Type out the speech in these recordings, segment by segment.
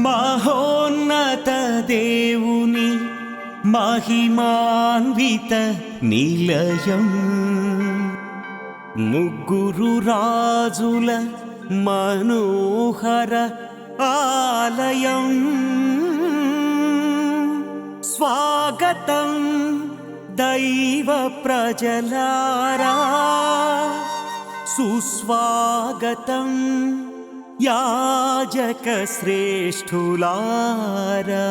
మహోన్నత దేవుని మహిమాన్విత నిలయం, ముగ్గురు రాజుల మనోహర ఆలయం. స్వాగతం దైవ ప్రజలారా, సుస్వాగతం యాజక శ్రేష్ఠులారా.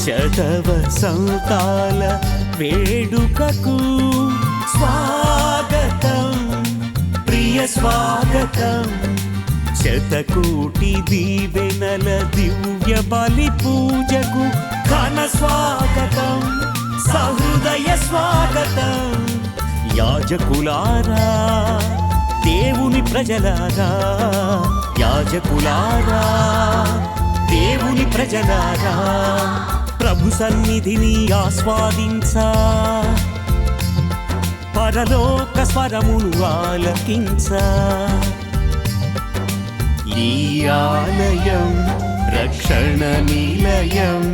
శతవసంతాల వేడుకకు స్వాగతం, ప్రియ స్వాగతం. శతకోటి దీవెనల దివ్య బలి పూజకు ఘన స్వాగతం, సహృదయ స్వాగతం. యాజకులారా, దేవుని ప్రజలారా, యాజకులారా, దేవుని ప్రజలారా, ప్రభు సన్నిధిని ఆస్వాదించ, పరలోక స్వరమును ఆలకించ. ఈ ఆలయం రక్షణ నిలయం,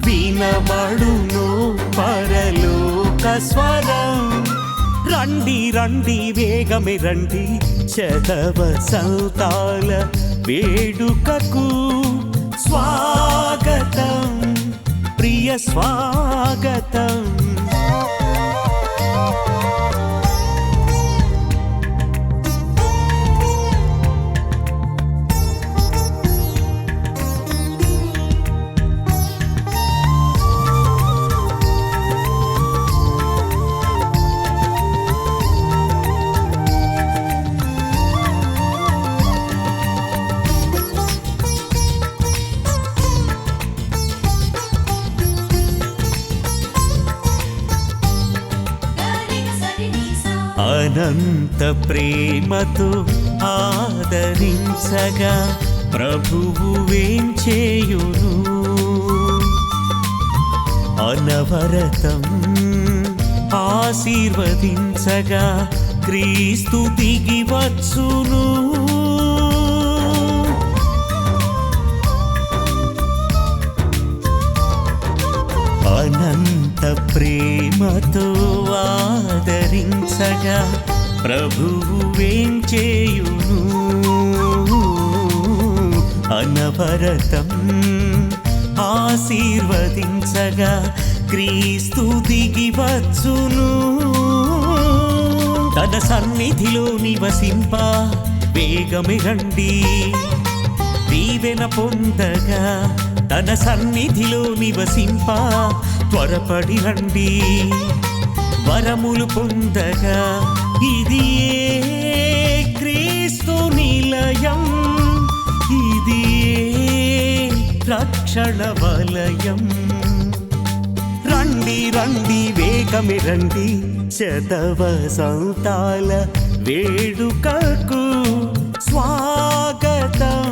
వినబడును పరలోక స్వరం. రండి రండి వేగమే రండి, శతవసంతాల వేడుకకు స్వాగతం, ప్రియ స్వాగతం. అనంత ప్రేమతో ఆదరించగా ప్రభువు వేంచేయును, అనవరతం ఆశీర్వదించగా క్రీస్తు దిగి వచ్చును. అనంత ప్రేమతో ఆదరించగా ప్రభువు వేంచేయును, అనవరతం ఆశీర్వదించగా క్రీస్తు దిగి వచ్చును. తన సన్నిధిలో నివసింప వేగమే రండి, దీవెన పొందగా తన సన్నిధిలో నివసింప త్వరపడి రండి, వరములు పొందగా. ఇది క్రీస్తు నిలయం, ఇది రక్షణ వలయం. రండి రండి వేగమే రండి, శతవసంతాల వేడుకకు స్వాగతం,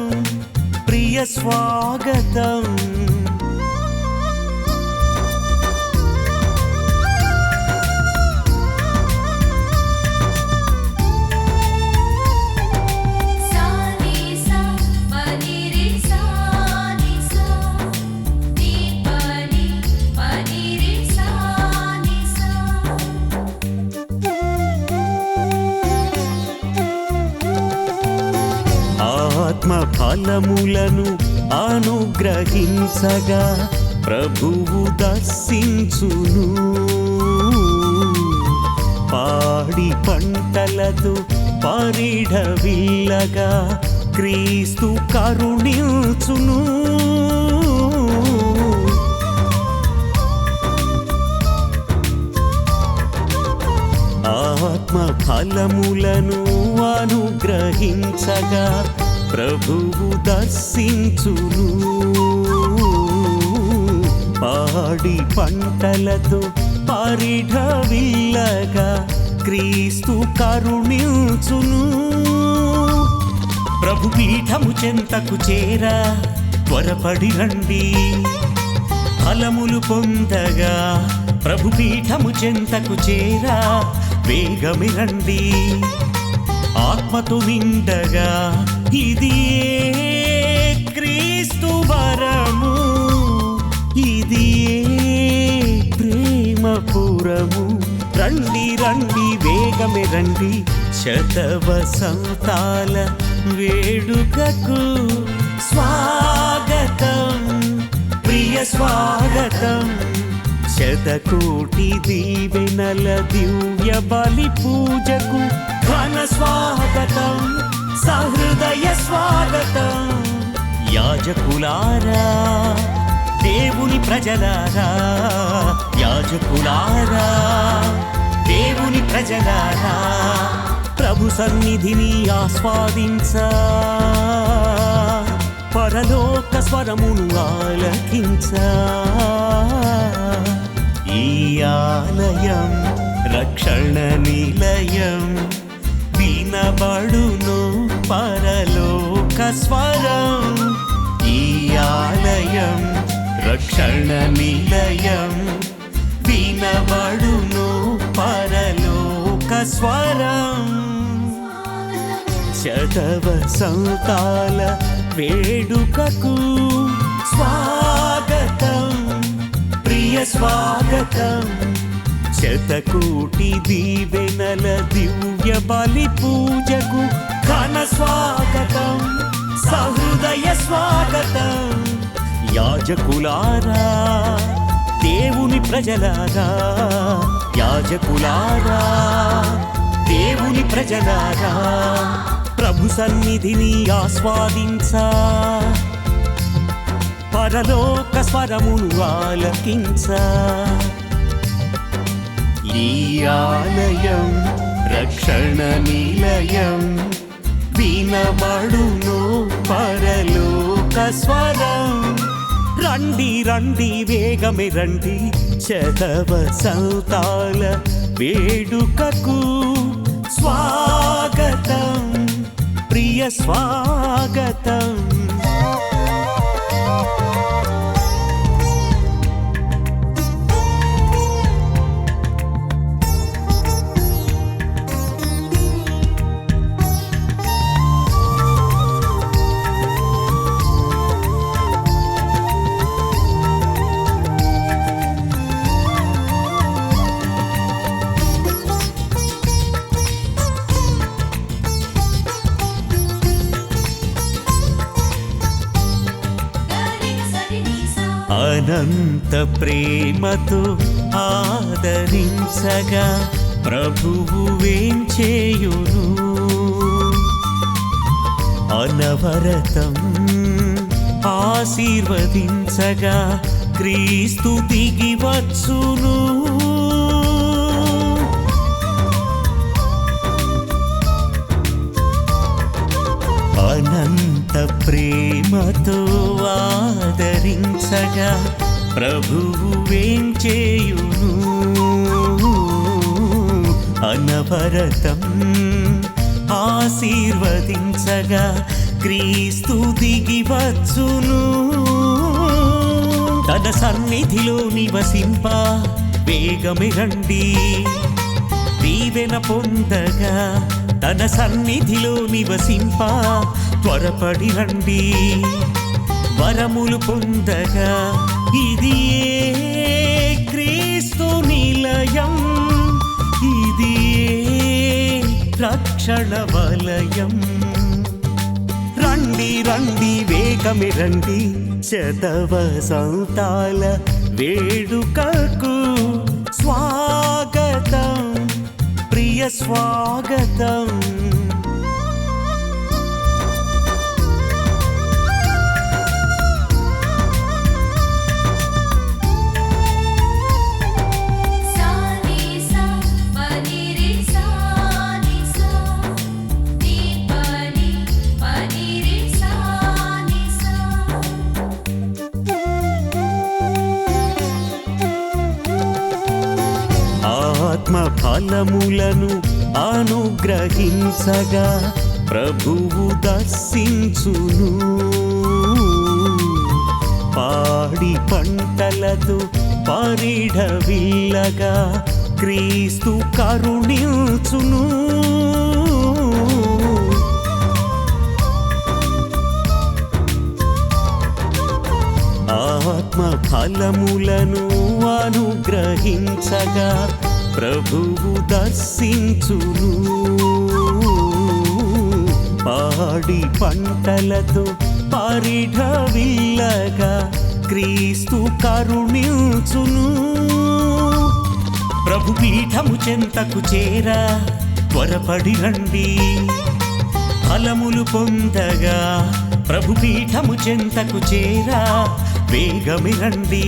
ప్రియ స్వాగతం. ఆత్మ ఫలములను అనుగ్రహించగా ప్రభువు దర్శించును, పాడి పంటలతో పరిఢవిల్లగా క్రీస్తు కరుణించును. ఆత్మ ఆత్మ ఫలములను అనుగ్రహించగా ప్రభువు దర్శించును. పాడి పంటలతో పరిఢవిల్లగా క్రీస్తు కరుణించును. ప్రభు పీఠము చెంతకు చేరా త్వరపడి రండి, ఫలములు పొందగా ప్రభు పీఠము చెంతకు చేరా వేగమి రండి. ఆత్మతో నిండగా ఇది క్రీస్తు వరము, ఇది ప్రేమపురము. రండి రండి వేగమి రండి, శతవసంతాల వేడుకకు స్వాగతం, ప్రియ స్వాగతం. శతకోటి దీవెనల దివ్య బలి పూజకు ఘన స్వాగతం, సహృదయ స్వాగతం. యాజకులారా దేవుని ప్రజలారా, యాజకులారా దేవుని ప్రజలారా, ప్రభు సన్నిధిని ఆస్వాదించ పరలోక స్వరమును ఆలకించ. ఈ ఆలయం రక్షణ నిలయం, వినబడును పరలోక స్వరం. ఈ ఆలయం రక్షణ నిలయం, వినబడును పరలోక స్వరం. శతవసంతాల వేడుకకు స్వాగతం, ప్రియ స్వాగతం. శతకోటి దీవెనల దివ్య బలి పూజకు ఘన స్వాగతం, సహృదయ స్వాగతం. యాజకులారా దేవుని ప్రజలారా, యాజకులారా దేవుని ప్రజలారా, ప్రభు సన్నిధిని ఆస్వాదించ పరలోక స్వరమును ఆలకించ. ఈ ఆలయం రక్షణ నిలయం, వినబడును పరలోక స్వరం. రండి రండి వేగమే రండి, శతవసంతాల వేడుకకు స్వాగతం, ప్రియ స్వాగతం. అనంత ప్రేమతో ఆదరించగా ప్రభువు వేంచేయును. అనవరతం ఆశీర్వదించగా క్రీస్తు దిగి వచ్చును. అనంత ప్రేమతో ఆదరించగా ప్రభువు వేంచేయును. అనవరతం ఆశీర్వదించగా క్రీస్తు దిగి వచ్చును. తన సన్నిధిలో నివసింప వేగమే రండి, దీవెన పొందగా తన సన్నిధిలో నివసింప త్వరపడి రండి. వరములు పొందగా ఇది క్రీస్తు నిలయం, ఇది రక్షణ వలయం. రండి రండి వేగమే రండి, శతవసంతాల వేడుకకు స్వాగతం, ప్రియ స్వాగతం. సా ని సా ప ని రి సా ఫలములను అనుగ్రహించగా ప్రభువు దర్శించును. పాడి పంటలతో పరిఢవిల్లగా క్రీస్తు కరుణించును. ఆత్మ ఫలములను అనుగ్రహించగా ప్రభువు దర్శించును. పాడి పంటలతో పరిఢవిల్లగా క్రీస్తు కరుణించును. ప్రభు పీఠము చెంతకు చేరా త్వరపడి రండి, ఫలములు పొందగా. ప్రభు పీఠము చెంతకు చేరా వేగమి రండి,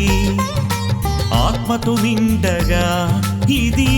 ఆత్మతో నిండగా. ఇది